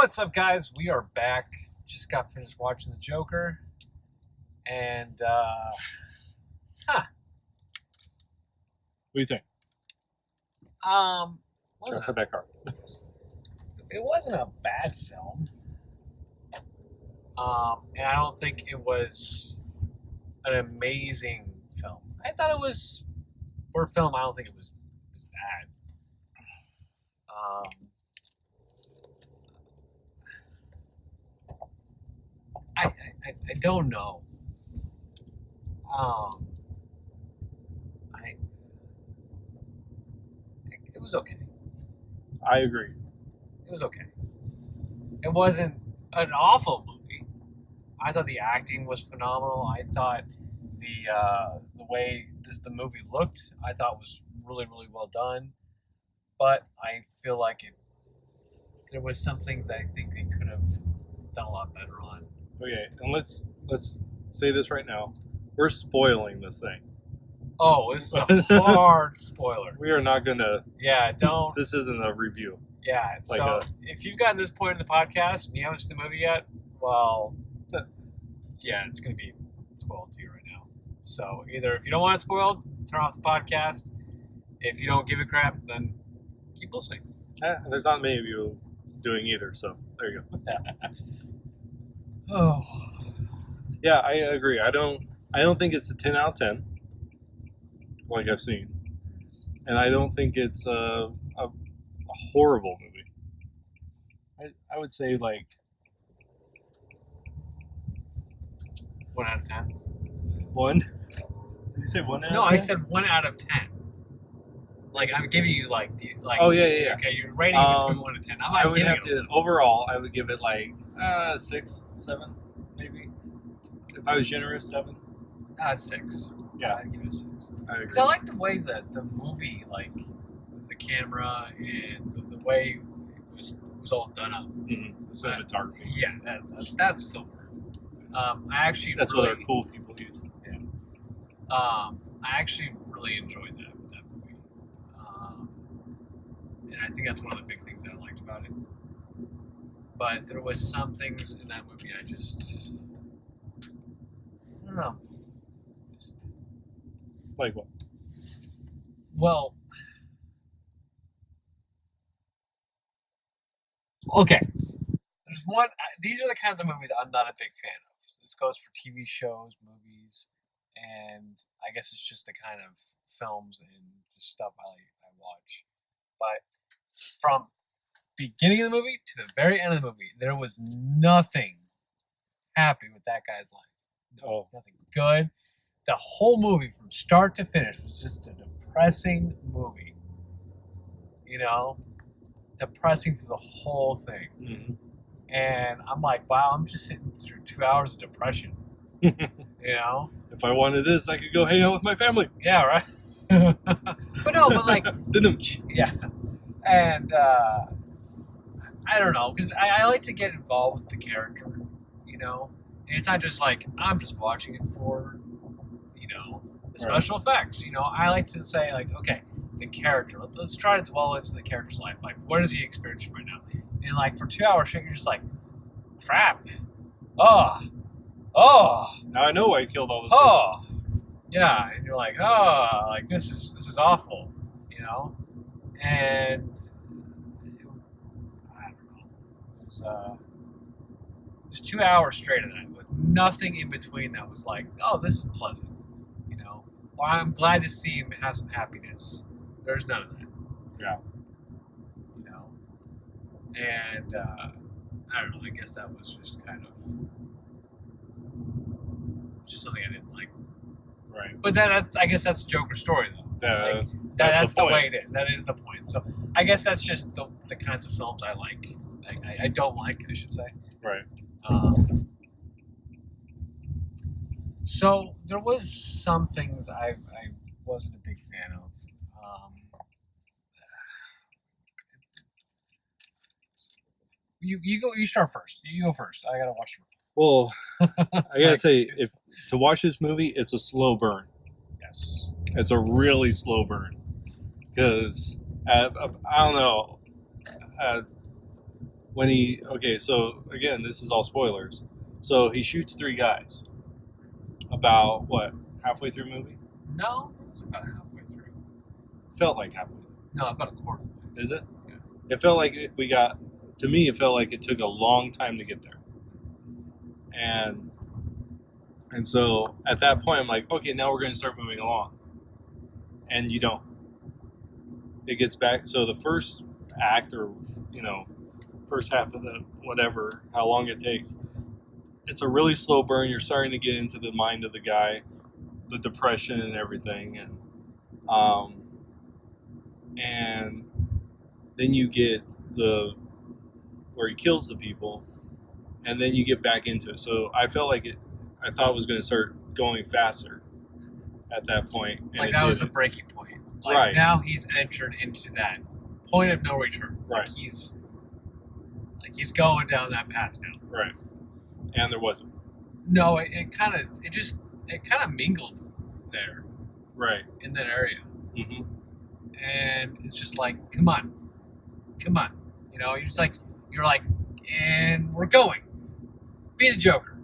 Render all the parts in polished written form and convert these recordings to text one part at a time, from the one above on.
What's up, guys? We are back. Just got finished watching The Joker. And, What do you think? wasn't For that car. it wasn't a bad film. And I don't think it was an amazing film. I thought it was, for a film, I don't think it was bad. I don't know. It was okay. I agree. It was okay. It wasn't an awful movie. I thought the acting was phenomenal. I thought the way the movie looked, I thought was really, really well done. But I feel like there was some things I think they could have done a lot better on. Okay, and let's say this right now. We're spoiling this thing. Oh, this is a hard spoiler. We are not gonna. Yeah, don't. This isn't a review. Yeah, so if you've gotten this point in the podcast and you haven't seen the movie yet, well, yeah, it's going to be spoiled to you right now. So either if you don't want it spoiled, turn off the podcast. If you don't give a crap, then keep listening. And there's not many of you doing either, so there you go. Oh, yeah, I agree. I don't think it's a 10 out of 10, like I've seen, and I don't think it's a horrible movie. I would say like 1 out of 10. 1. Did you say 1 out of 10? No, I said 1 out of 10. Like I'm giving you like the like. Oh yeah. Okay, you're rating it between 1 and 10. I would have to overall. I would give it like 6, 7, maybe. If I was generous, 7. 6. Yeah, I'd give it a 6. Because I like the way that the movie, like the camera and the way it was all done up. Mm-hmm. The cinematography. Yeah, that's the word. That's what our cool people use. Yeah. I actually really enjoyed that movie. And I think that's one of the big things that I liked about it. But there was some things in that movie I don't know. Like what? Well, okay. There's one. These are the kinds of movies I'm not a big fan of. This goes for TV shows, movies, and I guess it's just the kind of films and just stuff I watch. But from beginning of the movie to the very end of the movie, there was nothing happy with that guy's life. Oh, nothing good. The whole movie, from start to finish, was just a depressing movie. You know, depressing through the whole thing. Mm-hmm. And I'm like, wow, I'm just sitting through 2 hours of depression. You know? If I wanted this, I could go hang out with my family. Yeah, right? but like... yeah. And, I don't know, because I like to get involved with the character, you know? And it's not just like, I'm just watching it for, the special effects. You know, I like to say, like, okay, the character, let's try to dwell into the character's life. Like, what is he experiencing right now? And, like, for 2 hours straight, you're just like, crap. Oh. Now I know why he killed all those people. Yeah. And you're like, like, this is awful, you know? And, I don't know. It was 2 hours straight of that with nothing in between that was like, oh, this is pleasant, you know? Or I'm glad to see him have some happiness. There's none of that. Yeah. You know? And, I don't know, I guess that was just kind of just something I didn't like. Right. But I guess that's Joker's story, though. Yeah, that's the way it is. That is the point. So I guess that's just the kinds of films I like. I don't like, I should say. Right. So there was some things I wasn't a big fan of. You start first. You go first. I gotta watch the movie. Well, I gotta say, to watch this movie, it's a slow burn. Yes. It's a really slow burn. Because, I don't know, So again, this is all spoilers. So he shoots 3 guys. About what? Halfway through the movie? No, it was about halfway through. Felt like halfway. No, about a quarter. Is it? Yeah. It felt like we got. To me, it felt like it took a long time to get there. And so at that point, I'm like, okay, now we're going to start moving along. And you don't. It gets back. So the first act, or first half of the whatever, how long it takes, it's a really slow burn. You're starting to get into the mind of the guy, the depression and everything, and then you get where he kills the people, and then you get back into it. So I felt like I thought it was going to start going faster at that point. And like that was the breaking point. Like right. Now he's entered into that point of no return. Right. He's going down that path now. Right. And there wasn't. No, it kind of mingled there. Right. In that area. Mm-hmm. And it's just like, come on. You're like, and we're going. Be the Joker.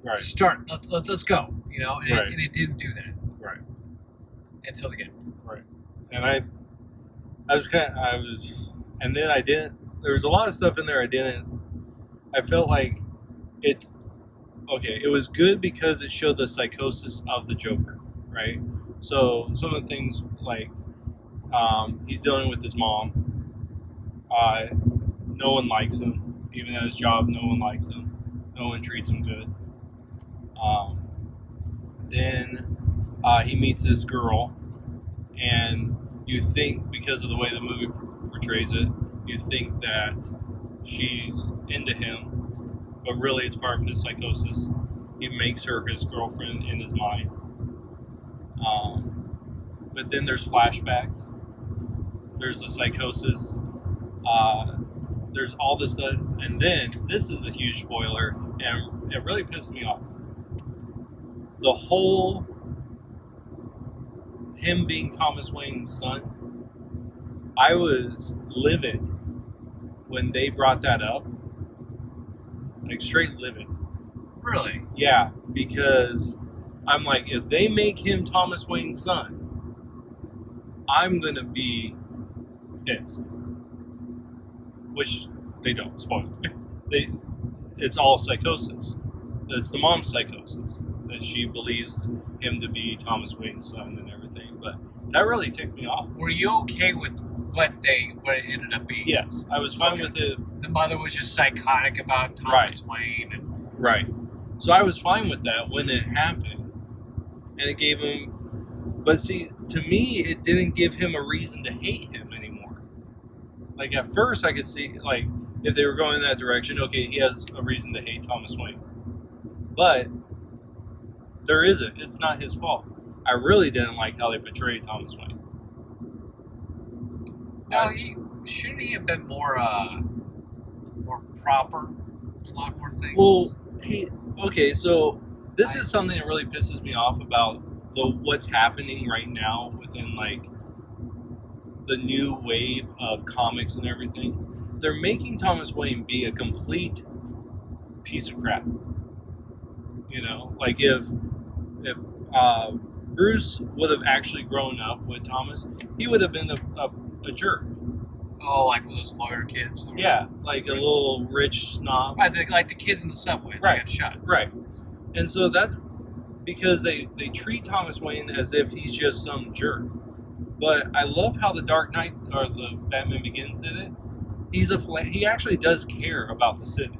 Right. Start. Let's go. And, right. and it didn't do that. Right. Until the end. Right. And and then I didn't. There was a lot of stuff in there I didn't. I felt like it was good because it showed the psychosis of the Joker, right? So some of the things like he's dealing with his mom. No one likes him. Even at his job, no one likes him. No one treats him good. Then he meets this girl, and you think, because of the way the movie portrays it, you think that she's into him, but really it's part of his psychosis. He makes her his girlfriend in his mind. But then there's flashbacks. There's the psychosis. There's all this stuff. And then, this is a huge spoiler, and it really pissed me off. The whole, him being Thomas Wayne's son, I was livid when they brought that up. Like, straight livid. Really? Yeah, because I'm like, if they make him Thomas Wayne's son, I'm going to be pissed. Which they don't, spoiler. It's all psychosis. It's the mom's psychosis. That she believes him to be Thomas Wayne's son and everything. But that really ticked me off. Were you okay with what it ended up being? Yes, I was fine with it. The mother was just psychotic about Thomas Wayne. Right. So I was fine with that when it happened. And it gave him... But see, to me, it didn't give him a reason to hate him anymore. Like, at first, I could see, like, if they were going in that direction, okay, he has a reason to hate Thomas Wayne. But there isn't. It's not his fault. I really didn't like how they portrayed Thomas Wayne. No, shouldn't he have been more proper? A lot more things. Well, so this is something that really pisses me off about what's happening right now within, like, the new wave of comics and everything. They're making Thomas Wayne be a complete piece of crap. Like if Bruce would have actually grown up with Thomas, he would have been a jerk. Oh, like those lawyer kids? Yeah, like a little rich snob. Right, like the kids in the subway that got shot. Right. And so that's because they treat Thomas Wayne as if he's just some jerk. But I love how the Dark Knight, or the Batman Begins did it. He actually does care about the city.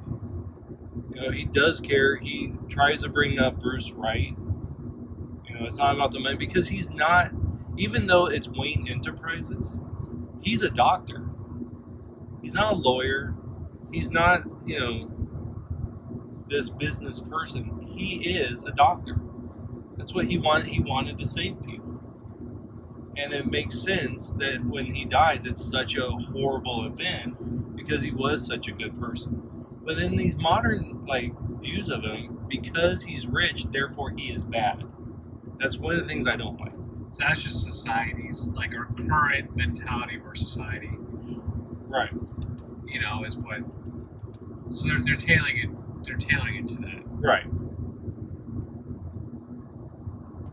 He does care. He tries to bring up Bruce right. It's not about the money, because he's not, even though it's Wayne Enterprises, he's a doctor. He's not a lawyer. He's not, this business person. He is a doctor. That's what he wanted. He wanted to save people. And it makes sense that when he dies, it's such a horrible event because he was such a good person. But in these modern, views of him, because he's rich, therefore he is bad. That's one of the things I don't like. So that's just society's, our current mentality of our society. Right. Is what So they're tailing it. They're tailing it to that. Right.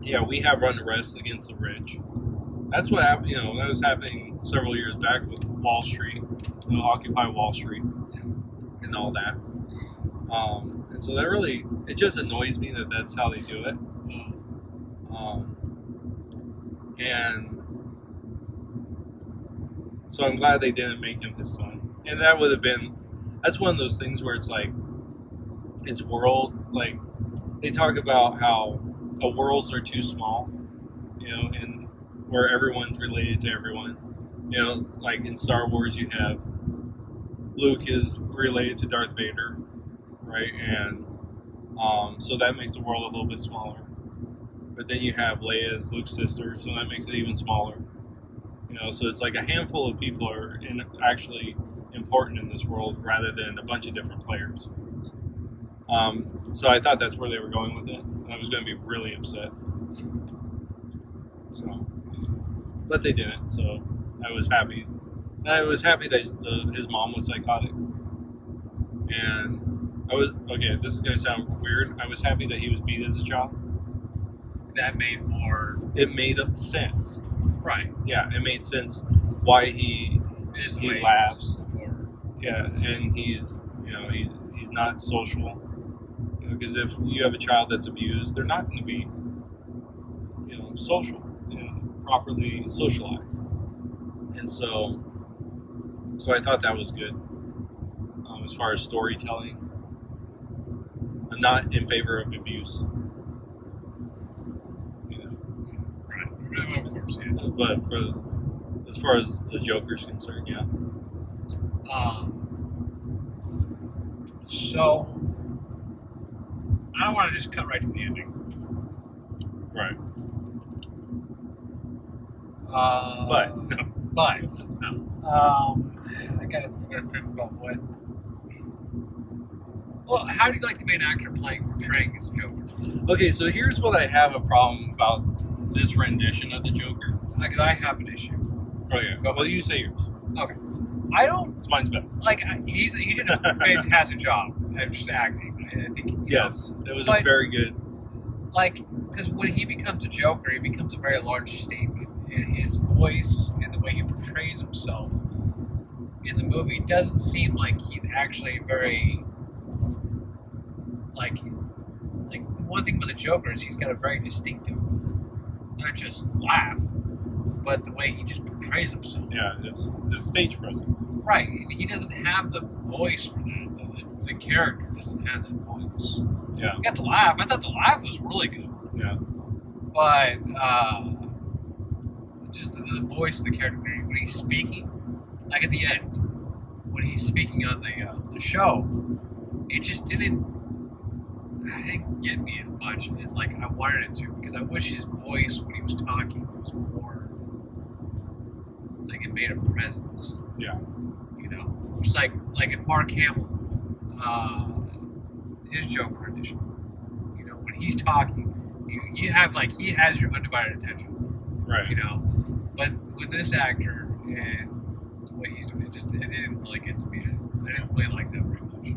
Yeah, we have run arrests against the rich. That's what happened. That was happening several years back with Wall Street, Occupy Wall Street, and all that. And so it just annoys me that that's how they do it. And so I'm glad they didn't make him his son. And that's one of those things where it's like, it's they talk about how worlds are too small, and where everyone's related to everyone. Like in Star Wars, you have Luke is related to Darth Vader, right? And so that makes the world a little bit smaller. But then you have Leia as Luke's sister, so that makes it even smaller. So it's like a handful of people are actually important in this world rather than a bunch of different players. So I thought that's where they were going with it. And I was going to be really upset. So, but they didn't. So I was happy. And I was happy that his mom was psychotic. And this is going to sound weird. I was happy that he was beat as a child. That made more... It made sense. Right. Yeah, it made sense why he laughs. Yeah, and he's not social. Because if you have a child that's abused, they're not going to be, social, properly socialized. And so I thought that was good. As far as storytelling, I'm not in favor of abuse. Right. Of course, yeah. But as far as the Joker's concerned, yeah. So I don't want to just cut right to the ending. Right. But no. I gotta think about what. Well, how do you like the main actor portraying his Joker? Okay, so here's what I have a problem about this rendition of the Joker. Because I have an issue. Oh yeah. Well, you say yours. Okay. I don't. It's mine's better. Like he did a fantastic job at just acting. I think. Yes, it was a very good. Like, because when he becomes a Joker, he becomes a very large statement, and his voice and the way he portrays himself in the movie doesn't seem like he's actually very. Like one thing with the Joker is he's got a very distinctive, not just laugh, but the way he just portrays himself. Yeah, it's stage presence. Right, and he doesn't have the voice for that. The character doesn't have that voice. Yeah. He got the laugh. I thought the laugh was really good. Yeah. But just the voice of the character when he's speaking, like at the end, when he's speaking on the show, it just didn't get me as much as like I wanted it to, because I wish his voice when he was talking was more like it made a presence. Yeah. Just like if Mark Hamill, his Joker rendition, when he's talking, you have like he has your undivided attention. Right. But with this actor and the way he's doing it, it didn't really get to me. I didn't really like that very much.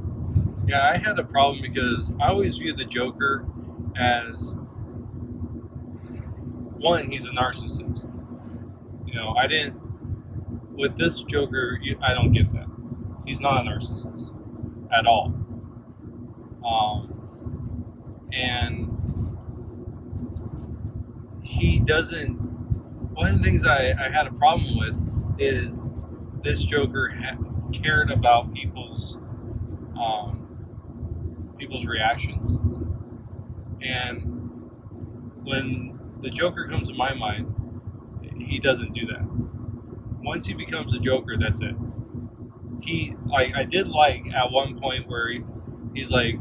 Yeah, I had a problem because I always view the Joker as one, he's a narcissist. I didn't. With this Joker, I don't get that. He's not a narcissist at all. And he doesn't. One of the things I had a problem with is this Joker cared about people's reactions. And when the Joker comes to my mind, he doesn't do that. Once he becomes a Joker, that's it. I did like at one point where he's like,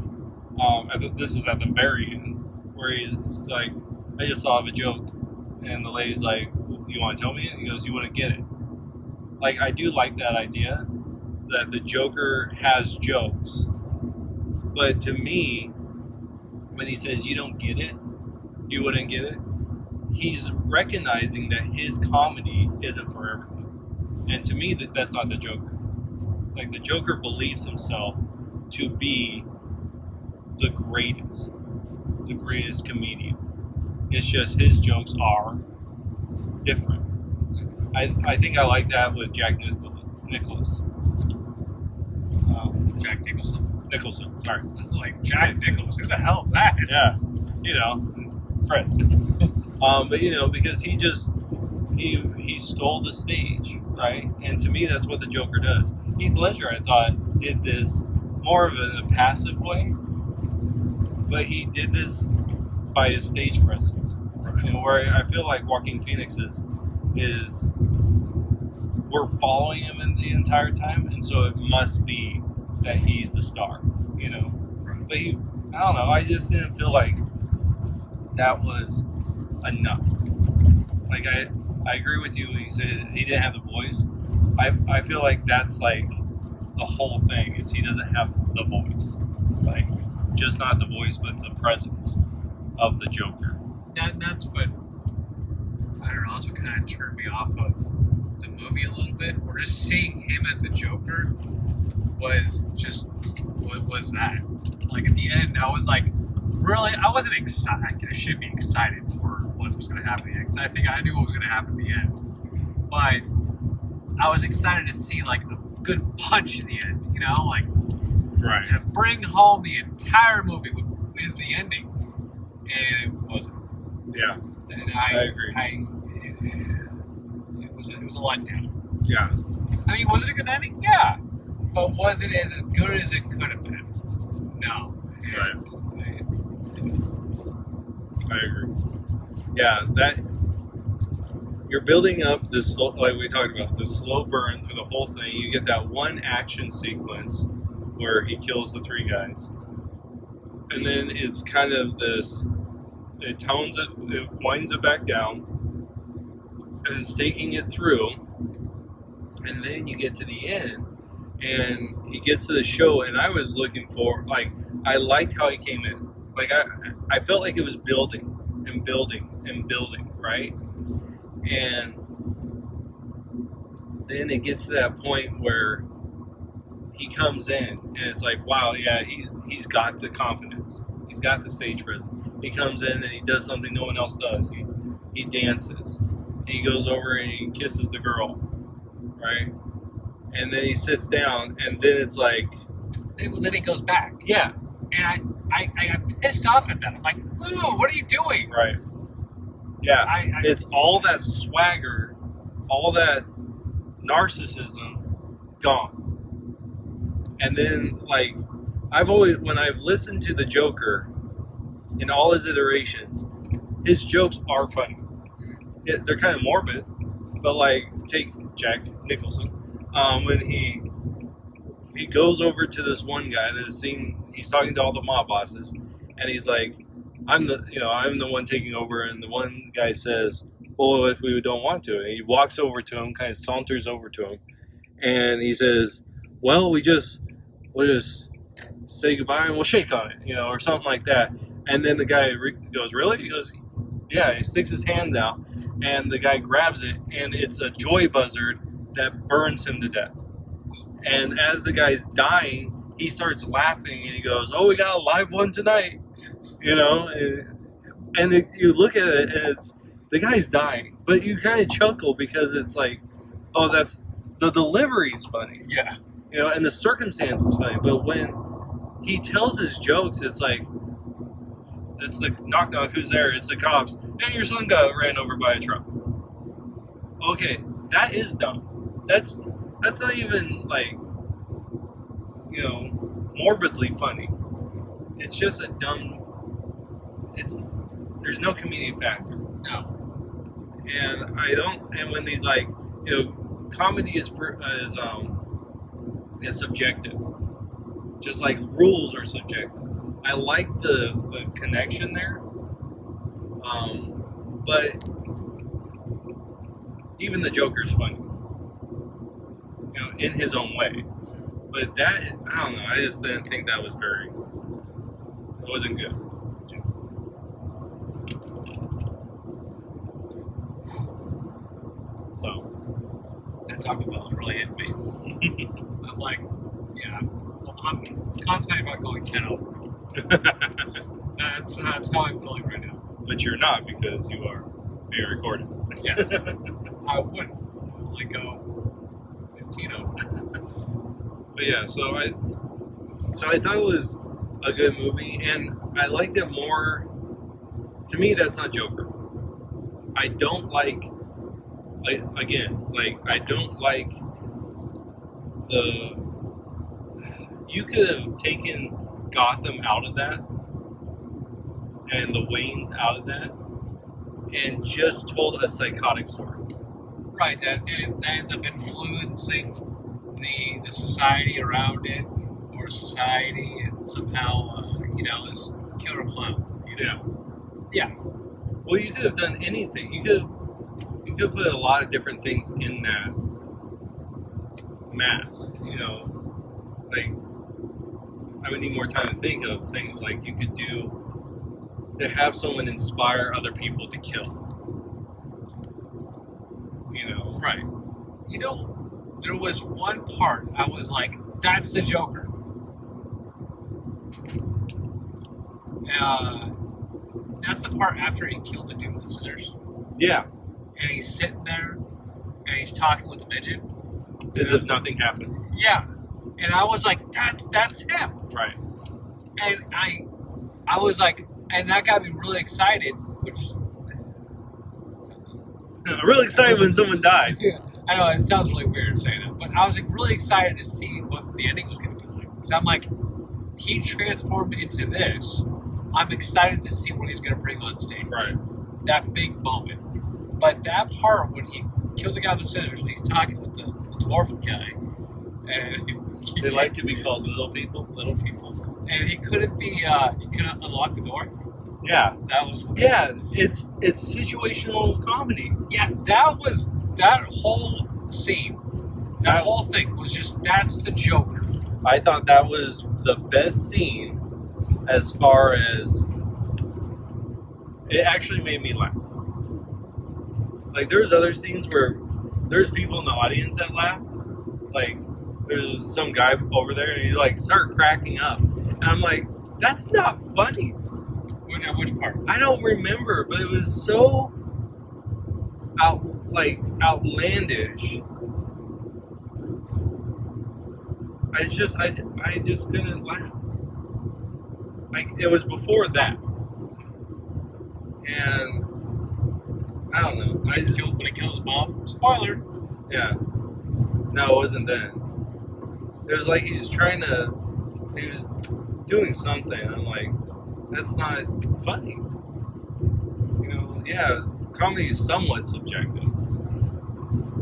this is at the very end, where he's like, I just thought of a joke, and the lady's like, you want to tell me? And he goes, you wouldn't get it. Like, I do like that idea that the Joker has jokes, but to me, when he says you don't get it, you wouldn't get it, he's recognizing that his comedy isn't for everyone. And to me, that's not the Joker. Like, the Joker believes himself to be the greatest comedian. It's just his jokes are different. I think I like that with Jack Nicholas. Jack Nicholson, sorry. Like, Jack Nicholas, who the hell's that? Yeah, Fred. But because he stole the stage, right? And to me, that's what the Joker does. Heath Ledger, I thought, did this more of in a passive way, but he did this by his stage presence. Right. Where I feel like Joaquin Phoenix is we're following him in the entire time, and so it must be that he's the star, Right. But I don't know. I just didn't feel like that was enough. Like I agree with you when you said he didn't have the voice. I feel like that's like the whole thing is he doesn't have the voice, like just not the voice, but the presence of the Joker. That's what I don't know. That's what kind of turned me off of the movie a little bit. Or just seeing him as the Joker was just what was that? Like at the end, I was like, really, I wasn't excited. I should be excited for what was going to happen at the end, because I think I knew what was going to happen at the end. But I was excited to see like a good punch in the end, like right. To bring home the entire movie is the ending, and it wasn't. Yeah, and I agree. It was a letdown. Yeah. I mean, was it a good ending? Yeah, but was it as good as it could have been? No. Right. I agree. Yeah, that you're building up this, like we talked about, this slow burn through the whole thing. You get that one action sequence where he kills the three guys, and then it's kind of this. It tones it, it winds it back down, and it's taking it through, and then you get to the end, and he gets to the show, and I was looking for, like, I liked how he came in. Like, I felt like it was building and building and building, right? And then it gets to that point where he comes in, and it's like, wow, yeah, he's got the confidence. He's got the stage presence. He comes in and he does something no one else does. He dances. He goes over and he kisses the girl, right? And then he sits down, and then it's like... Then he goes back. Yeah. And I got pissed off at that. I'm like, ooh, what are you doing? Right. Yeah. It's all that swagger, all that narcissism gone. And then, like, when I've listened to the Joker in all his iterations, his jokes are funny. They're kind of morbid, but like, take Jack Nicholson, when he goes over to this one guy he's talking to all the mob bosses, and he's like, I'm the one taking over, and the one guy says, well, if we don't want to, and he walks over to him, kind of saunters over to him, and he says, well, we'll just say goodbye and we'll shake on it, or something like that. And then the guy goes, really? He goes, yeah. He sticks his hand out, and the guy grabs it, and it's a joy buzzard that burns him to death. And as the guy's dying, he starts laughing, and he goes, oh, we got a live one tonight, and you look at it, and it's the guy's dying, but you kind of chuckle because it's like, oh, that's the delivery's funny. Yeah. And the circumstance is funny, but when he tells his jokes, it's like, it's the knock knock, who's there? It's the cops. And your son got ran over by a truck. Okay, that is dumb. That's not even like, morbidly funny. It's just a dumb. There's no comedic factor. No. And I don't. And when these like, comedy is subjective. Just like rules are subjective. I like the connection there. But even the Joker's funny. In his own way. But that, I don't know, I just didn't think that was it wasn't good. So, that Taco Bell's really hit me. I'm like, yeah, hold I'm contemplating about going 10 over. That's how I'm feeling right now. But you're not, because you are being recorded. Yes. I wouldn't only go 15 over. But yeah, so I thought it was a good movie, and I liked it more. To me, that's not Joker. I don't like I don't like the. You could have taken Gotham out of that, and the Waynes out of that, and just told a psychotic story. Right, that ends up influencing the society around it, or society, and somehow, this killer clown. Yeah. Well, you could have done anything. You could put a lot of different things in that mask. Like, I would need more time to think of things like you could do to have someone inspire other people to kill. Right. There was one part I was like, that's the Joker. That's the part after he killed the dude with the scissors. Yeah. And he's sitting there, and he's talking with the midget. As if nothing happened. Yeah. And I was like, that's him. Right. And I was like, and that got me really excited, which... I'm really excited when someone died. Yeah, I know, it sounds really weird saying that, but I was like really excited to see what the ending was going to be like. Because I'm like, he transformed into this. I'm excited to see what he's going to bring on stage. Right. That big moment. But that part when he killed the guy with the scissors and he's talking with the dwarf guy, and they like to be called little people. Little people. And he couldn't unlock the door. Yeah. That was hilarious. Yeah, it's situational comedy. Yeah, that whole scene, that whole thing was just, that's the Joker. I thought that was the best scene as far as it actually made me laugh. Like, there's other scenes where there's people in the audience that laughed. Like, there's some guy over there and he like started cracking up. And I'm like, that's not funny. Which part? I don't remember, but it was so outlandish. I just couldn't laugh. Like, it was before that, and I don't know. When he kills his mom. Spoiler. Yeah. No, it wasn't then. It was like he was doing something. I'm like, that's not funny. Yeah, comedy is somewhat subjective.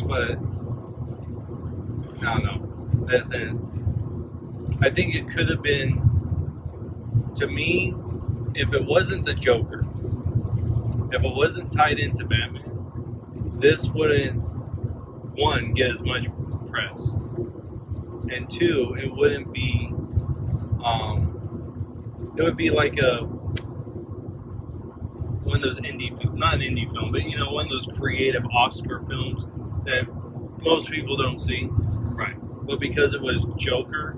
But, I don't know. I think it could have been, to me, if it wasn't the Joker, if it wasn't tied into Batman, this wouldn't, one, get as much press. And two, it wouldn't be, it would be like one of those indie films, not an indie film, but one of those creative Oscar films that most people don't see. Right. But because it was Joker,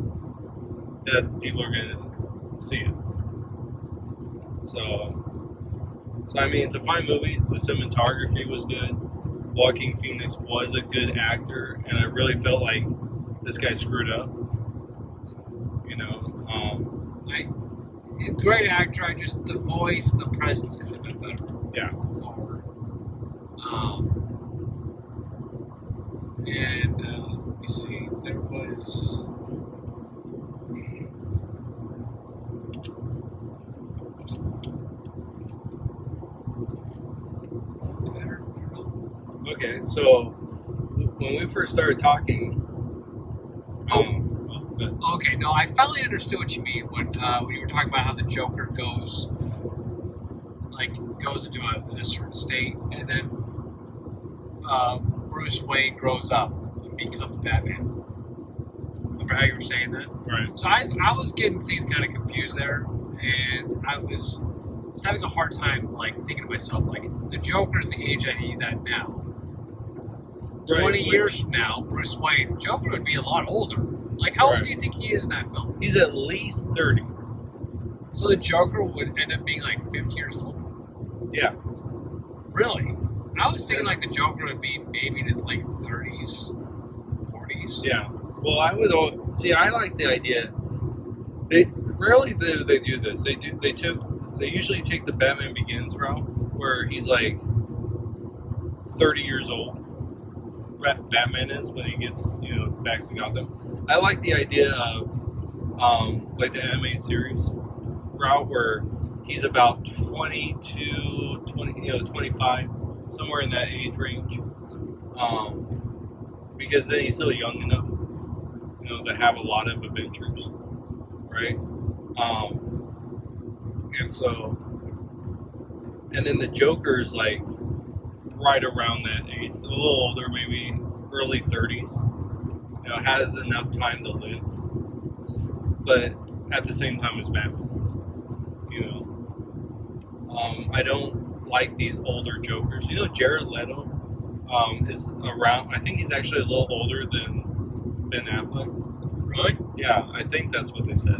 that people are going to see it. So I mean, it's a fine movie. The cinematography was good. Joaquin Phoenix was a good actor, and I really felt like this guy screwed up. Great actor. The voice, the presence could have been better. Yeah. Forward. And let me see. There was. Okay, so when we first started talking, okay, no, I finally understood what you mean when you were talking about how the Joker goes into a certain state, and then Bruce Wayne grows up and becomes Batman. Remember how you were saying that? Right. So I was getting things kind of confused there, and I was having a hard time thinking to myself, the Joker's the age that he's at now. 20 years from now, Bruce Wayne, Joker would be a lot older. Like, how old Right. do you think he is in that film? He's at least 30. So the Joker would end up being like 50 years old? Yeah. Really? I was thinking like the Joker would be maybe in his late 30s, 40s. Yeah. Well, I like the idea. They rarely do they do this. They usually take the Batman Begins route where he's like 30 years old. Batman is when he gets back to Gotham. I like the idea of like the animated series route where he's about 22, 25, somewhere in that age range. Because then he's still young enough, to have a lot of adventures, right? And then the Joker is like right around that age, a little older, maybe early 30s. Has enough time to live, but at the same time as Batman. I don't like these older Jokers. Jared Leto is around. I think he's actually a little older than Ben Affleck. Really? Yeah, I think that's what they said.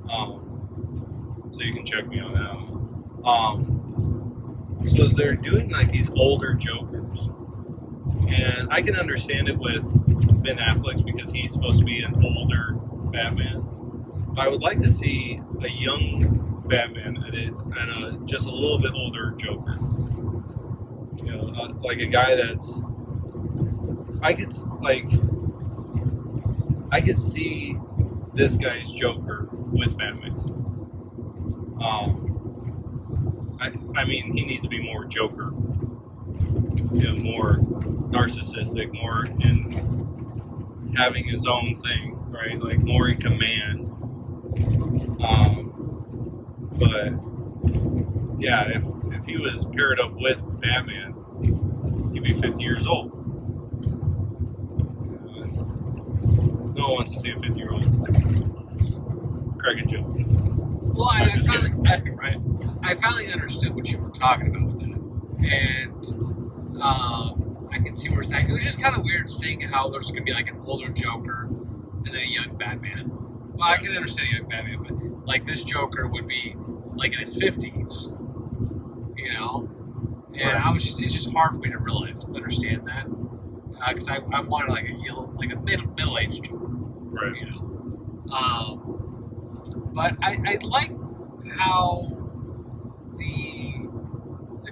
So you can check me on that. So they're doing like these older Jokers, and I can understand it with Ben Affleck's because he's supposed to be an older Batman. But I would like to see a young Batman and just a little bit older Joker. Like a guy that's I could see this guy's Joker with Batman. I mean, he needs to be more Joker, more narcissistic, more in having his own thing, right? Like more in command. But yeah, if he was paired up with Batman, he'd be 50 years old. No one wants to see a 50-year-old cracking jokes. Well, I finally understood what you were talking about with that, and I can see what you're saying. It was just kind of weird seeing how there's going to be like an older Joker and then a young Batman. Well, I can understand a young Batman, but like this Joker would be like in his 50s, And Right. it's just hard for me to understand that, because I wanted like a middle-aged Joker, Right. But I like how the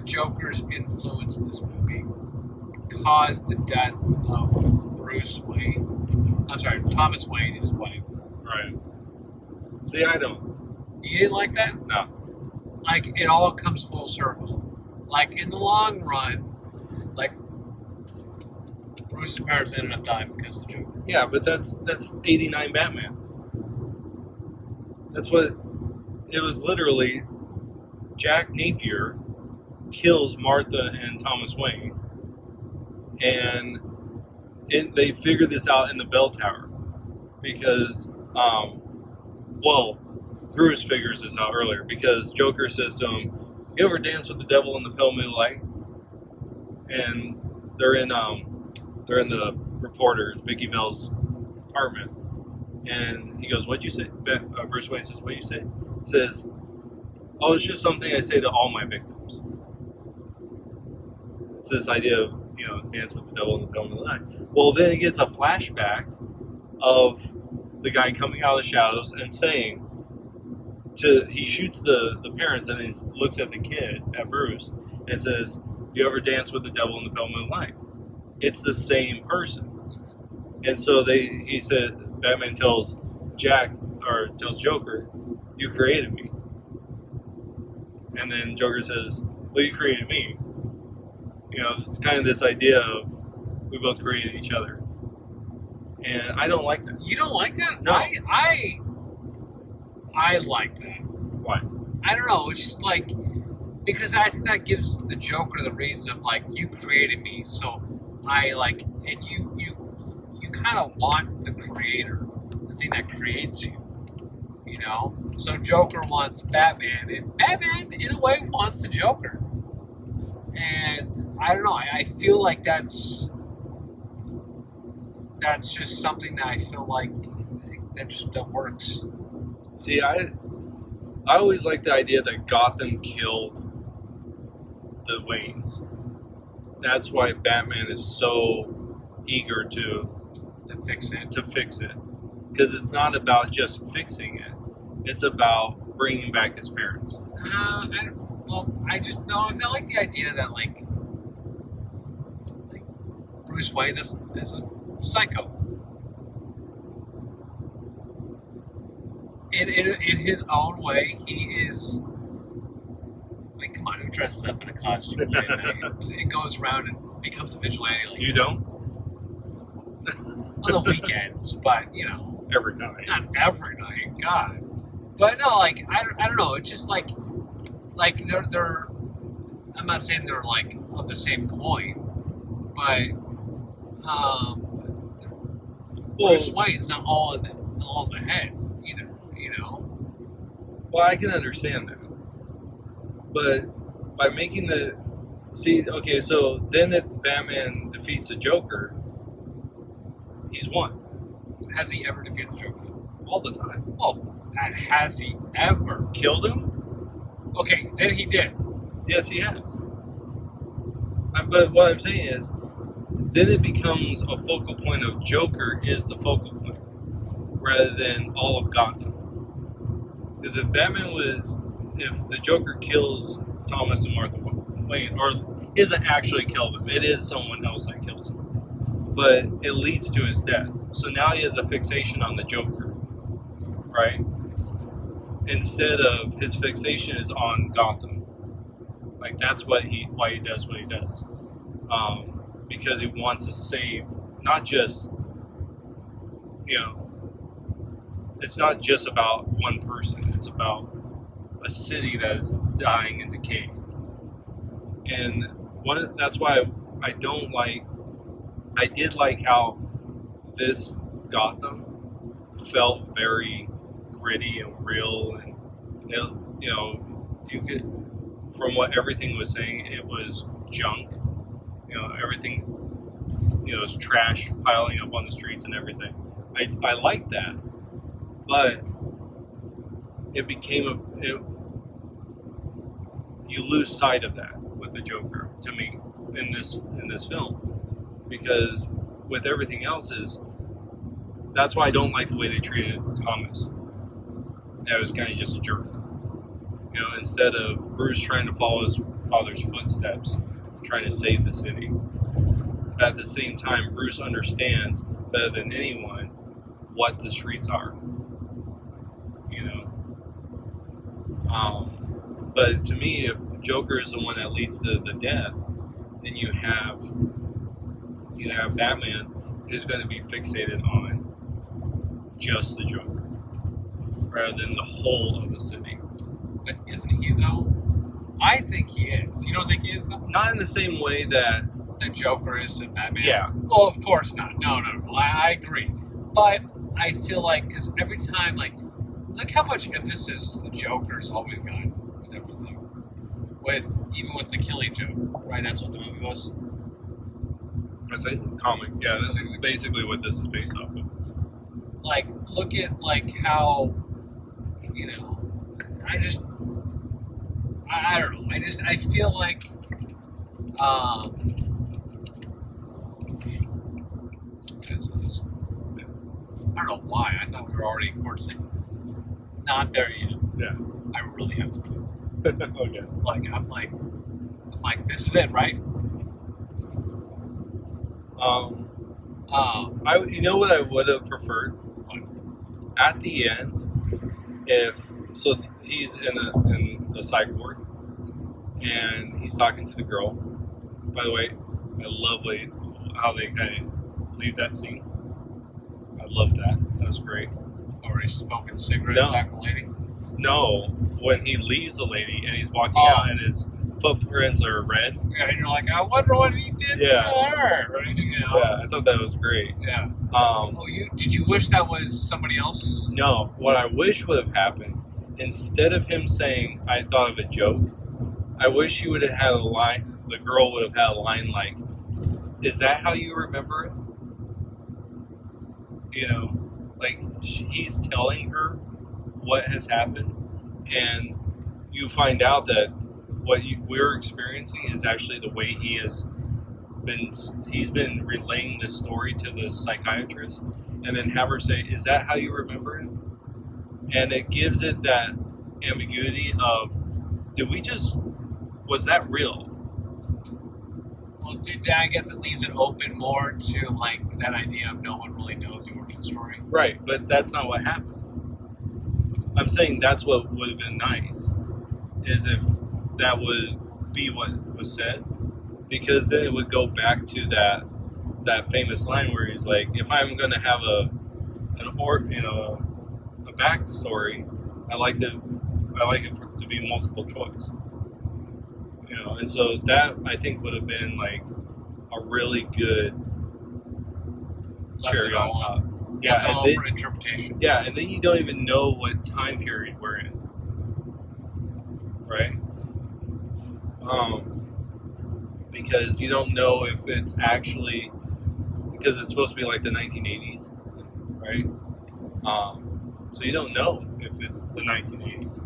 Joker's influence in this movie caused the death of Thomas Wayne and his wife. Right. See, I don't. You didn't like that? No. Like, it all comes full circle. Like, in the long run, like, Bruce's parents ended up dying because of the Joker. Yeah, but that's 89 Batman. That's what it was. Literally, Jack Napier kills Martha and Thomas Wayne, and they figure this out in the bell tower because, Bruce figures this out earlier because Joker says to him, "You ever dance with the devil in the pale moonlight?" And they're in the reporter's Vicky Vale's apartment, and he goes, "What'd you say?" Bruce Wayne says, "What'd you say?" He says, "Oh, it's just something I say to all my victims." It's this idea of dance with the devil in the pale moonlight. Well, then he gets a flashback of the guy coming out of the shadows and saying he shoots the parents and he looks at the kid, at Bruce, and says, "You ever dance with the devil in the pale moonlight?" It's the same person. And so Batman tells Joker, "You created me." And then Joker says, "Well, you created me." It's kind of this idea of we both created each other. And I don't like that. You don't like that? No. I like that. Why? I don't know. It's just like, because I think that gives the Joker the reason of like, you created me, so I like, and you kind of want the creator, the thing that creates you, So Joker wants Batman, and Batman in a way wants the Joker. And I don't know. I feel like that's just something that I feel like that works. See, I always like the idea that Gotham killed the Waynes. That's why Batman is so eager to fix it. Because it's not about just fixing it. It's about bringing back his parents. I like the idea that like Bruce Wayne is a psycho. In his own way, he is. Like, come on, who dresses up in a costume? It goes around and becomes a vigilante. Like, you don't? On the weekends, but every night. Not every night, God. But no, like I don't know. It's just like they're. I'm not saying they're like of the same coin, but Bruce Wayne's not all in the head either. Well, I can understand that, but by making so then if Batman defeats the Joker, he's won. Has he ever defeated the Joker? All the time. Well, has he ever killed him? Okay, then he did. Yes, he has. But what I'm saying is, then it becomes a focal point of Joker is the focal point, rather than all of Gotham. Because if the Joker kills Thomas and Martha Wayne, or doesn't actually kill them, it is someone else that kills him. But it leads to his death. So now he has a fixation on the Joker, right? Instead of his fixation is on Gotham. Like that's why he does what he does. Because he wants to save, not just, it's not just about one person. It's about a city that is dying and decaying. And that's why I did like how this Gotham felt very gritty and real, and you could, from what everything was saying, it was junk. Everything's it's trash piling up on the streets and everything. I like that, but it became you lose sight of that with the Joker to me in this film, because with everything else that's why I don't like the way they treated Thomas. That was kind of just a jerk. Instead of Bruce trying to follow his father's footsteps, trying to save the city. But at the same time, Bruce understands better than anyone what the streets are. But to me, if Joker is the one that leads to the death, then you have Batman who's going to be fixated on just the Joker rather than the whole of the city. But isn't he though? I think he is. You don't think he is though? Not in the same way that the Joker is to Batman. Yeah. Well, of course not. No. I agree. But I feel like, because every time, like, look how much emphasis the Joker's always got with everything. Even with the killing joke, right? That's what the movie was. That's a comic. Yeah, this is basically what this is based off of. Like, look at how, I don't know. I feel like, I don't know why. I thought we were already in court scene. Not there yet. Yeah. I really have to poop. Okay. Like, I'm like, this is it, right? You know what I would have preferred? At the end, he's in the psych ward, and he's talking to the girl. By the way, I love how they kind of leave that scene. I love that. That was great. Already smoking a cigarette No. and talking to a lady? No, when he leaves the lady and he's walking out and his footprints are red. Yeah, and you're like, I wonder what he did to her. Right? Yeah, I thought that was great. Yeah. Did you wish that was somebody else? No, what I wish would have happened, instead of him saying, I thought of a joke, I wish he would have had a line, the girl would have had a line like, is that how you remember it? like he's telling her what has happened, and you find out that what we're experiencing is actually the way he's been relaying this story to the psychiatrist, and then have her say, "Is that how you remember it?" And it gives it that ambiguity of, was that real? Well, I guess it leaves it open more to like that idea of no one really knows the origin story. Right, but that's not what happened. I'm saying that's what would have been nice, is if that would be what was said, because then it would go back to that famous line where he's like, if I'm going to have a backstory, I like it to be multiple choice. And so that I think would have been like a really good cherry on top. Yeah, it's all for interpretation. Yeah, and then you don't even know what time period we're in, right? Because you don't know if it's actually, because it's supposed to be like the 1980s, right? So you don't know if it's the 1980s.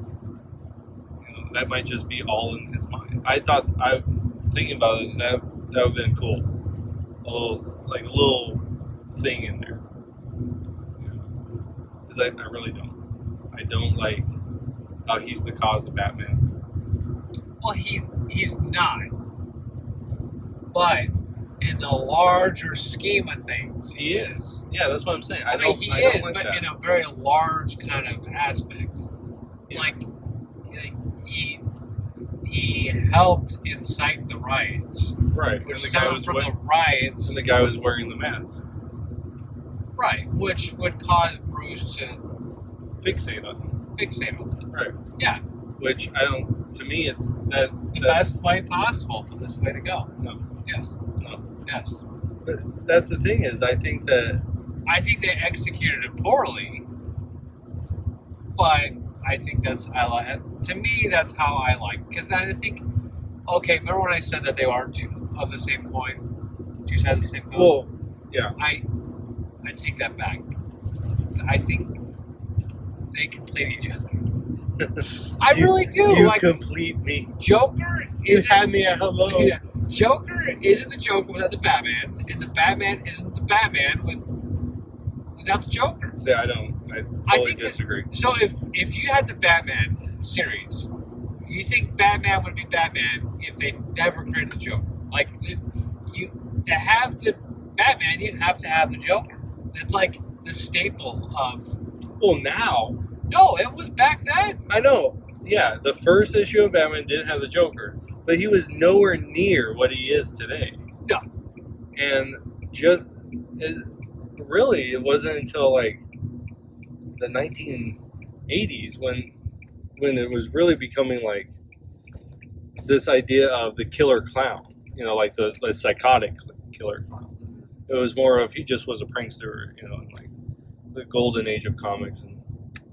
That might just be all in his mind. Thinking about it, that would have been cool. A little thing in there. Because I really don't. I don't like how he's the cause of Batman. Well, he's not. But in the larger scheme of things, he is. Yeah, that's what I'm saying. I mean, he is, but in a very large kind of aspect. Yeah. Like he helped incite the riots. Right. Which stemmed from the riots. And the guy was wearing the mask. Right, which would cause Bruce to fixate on it. Right. Yeah. Which to me, it's the best way possible for this way to go. No. Yes. No. Yes. But that's the thing is, I think they executed it poorly, but I think to me, that's how I like, because I think, okay, remember when I said that they are two of the same coin? Two sides of the same coin? Well, yeah. I take that back. I think they complete each other. I really do. You complete me. Joker You had me at hello. Yeah, Joker isn't the Joker without the Batman, and the Batman isn't the Batman without the Joker. See, I totally disagree. So if you had the Batman series, you think Batman would be Batman if they never created the Joker? Like, to have the Batman, you have to have the Joker. It's like the staple of... Well, now... No, it was back then. I know. Yeah, the first issue of Batman did have the Joker, but he was nowhere near what he is today. No. And it wasn't until like the 1980s when it was really becoming like this idea of the killer clown, like the psychotic killer clown. It was more of he just was a prankster, in like the golden age of comics. And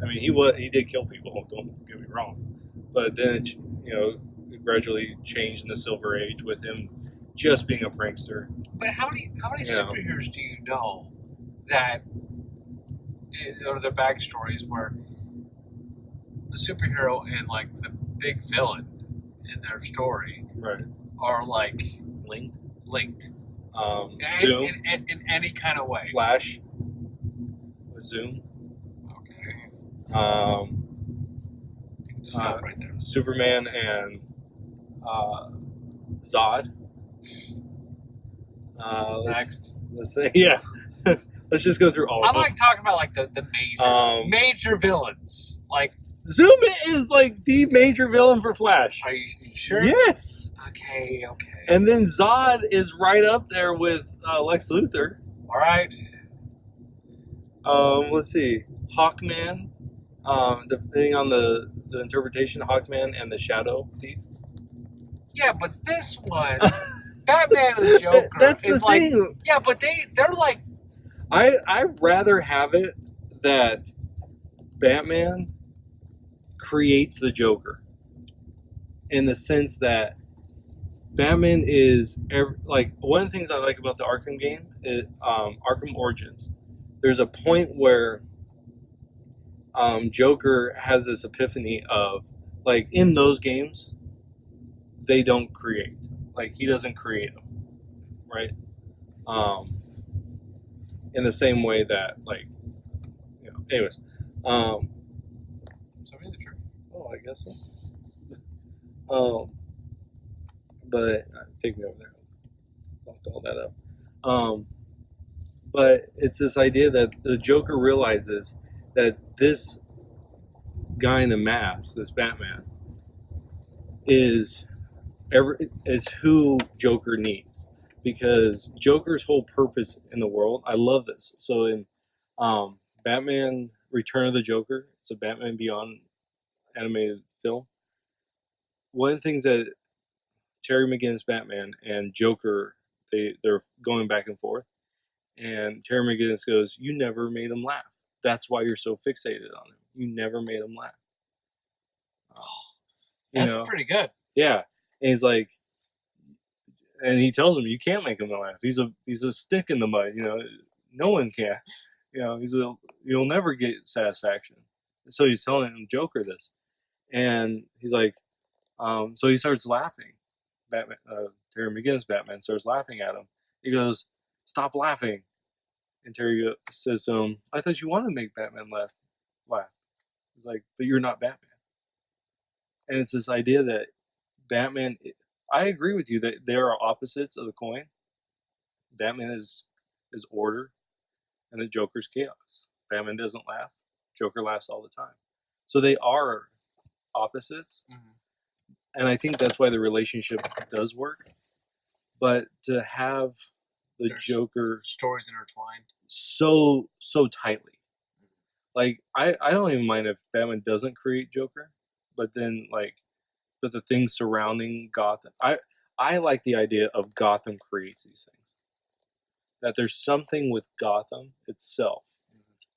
I mean, he did kill people, don't get me wrong, but then it gradually changed in the Silver Age with him just being a prankster. But how many superheroes do you know that, or their backstories where the superhero and like the big villain in their story are like linked. Zoom in any kind of way. Flash with Zoom. Okay. Stop right there. Superman and Zod. Next. Let's say, yeah. Let's just go through all of them. I'm like talking about like the major villains. Like Zoom is like the major villain for Flash. Are you sure? Yes. Okay. And then Zod is right up there with Lex Luthor. All right. Let's see. Hawkman. Depending on the interpretation, Hawkman and the Shadow Thief. Yeah, but this one, Batman and the Joker, that's the thing. Yeah, but they're like. I'd rather have it that Batman creates the Joker, in the sense that Batman is like one of the things I like about the Arkham game, Arkham Origins. There's a point where Joker has this epiphany of, like, in those games, they don't create. Like, he doesn't create them, right? In the same way that, like, anyways. Somebody in the tree? Oh, I guess so. But take me over there. Locked all that up. But it's this idea that the Joker realizes that this guy in the mask, this Batman, is who Joker needs, because Joker's whole purpose in the world. I love this. So in Batman: Return of the Joker, it's a Batman Beyond animated film. One of the things that Terry McGinnis Batman and Joker, they're going back and forth, and Terry McGinnis goes, "You never made him laugh. That's why you're so fixated on him. You never made him laugh." That's pretty good. Yeah, and he's like, and he tells him, "You can't make him laugh. He's a stick in the mud. No one can. You'll never get satisfaction." So he's telling him Joker this, and he's like, so he starts laughing. Batman, Terry McGinnis Batman starts laughing at him. He goes, "Stop laughing." And Terry says to him, "I thought you wanted to make Batman laugh." He's like, "But you're not Batman." And it's this idea that Batman, I agree with you that there are opposites of the coin. Batman is order, and the Joker's chaos. Batman doesn't laugh. Joker laughs all the time. So they are opposites. Mm-hmm. And I think that's why the relationship does work. But to have there's Joker stories intertwined so tightly, like I don't even mind if Batman doesn't create Joker, but then but the things surrounding Gotham, I like the idea of Gotham creates these things. That there's something with Gotham itself.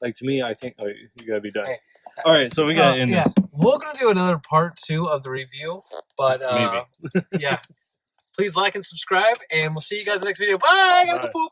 Like, to me, I think you gotta be done. Hey. All right, so we gotta end this. We're gonna do another part 2 of the review, but maybe. Yeah. Please like and subscribe, and we'll see you guys in the next video. Bye! I gotta go poop.